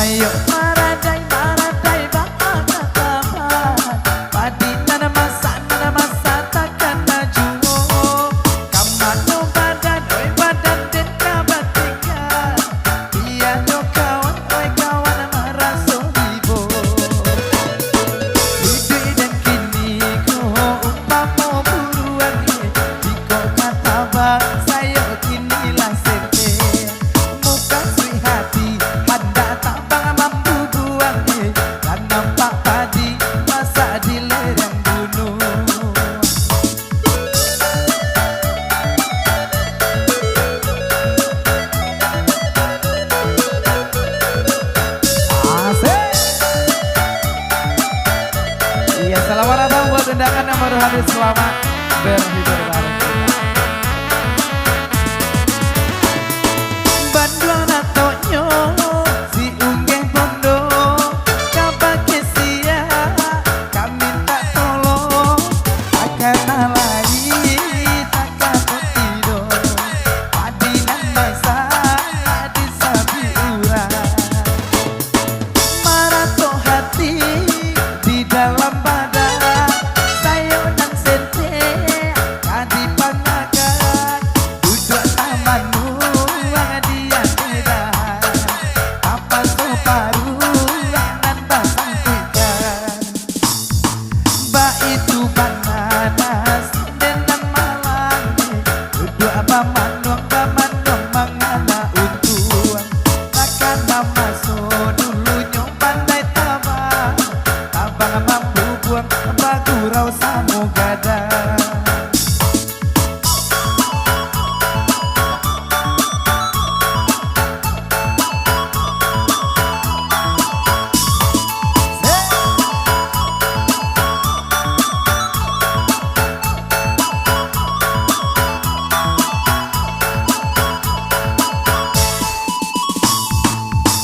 Sayo maradai maradai baka taman padi nana masa takkan najuo kamano badan oi badan den kabatikan piano kawan oi kawan maraso ibo hidup dan kini ko umpamo buruan di kota Tabak sayo kini lah sente muka sui hati handa tak mampu buang dan nampak padi masak di lereng gunung. Asik. Iya, selamat datang buat undangan yang baru hadir, selamat berhibur bareng kita. Banduang natonyo si unggeh bondo kabake sia kami tak tolong takkan alai takkan tidur padinan masa di sapi urang marato hati di dalam badan sayo dan sente kadi pangakan duduk tamanmu dia beda apa separuh nan basangkukan ba itu bananas dan malang duduk apa manuang mangana untuang takkan nama so dulu pandai tabang tabang mampu buang bagurau samo gadang.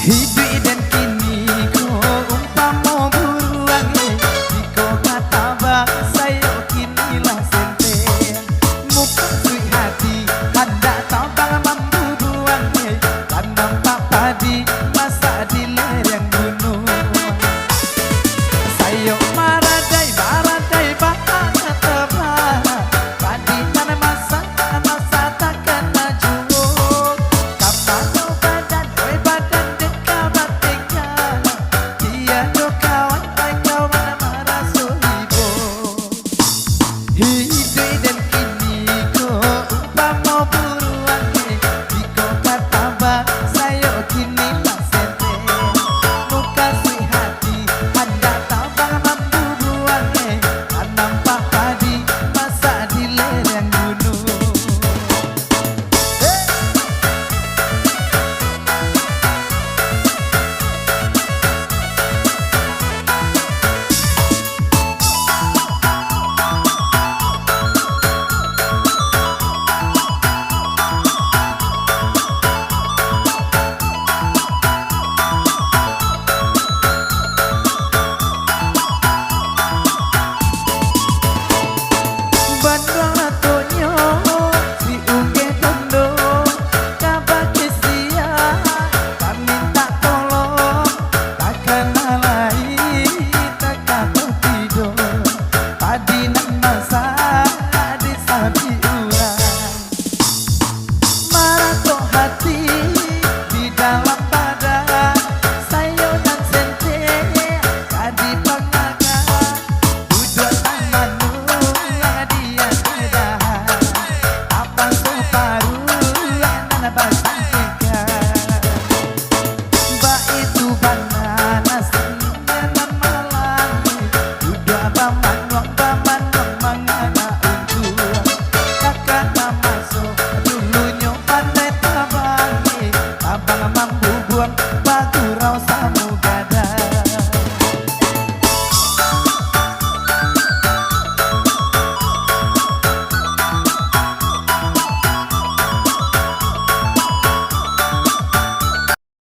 Hidup dan kini ko umpamo buruan di kota Tabak sayo kini lah sente muka sui hati handa tabang mampu buang dan nampak padi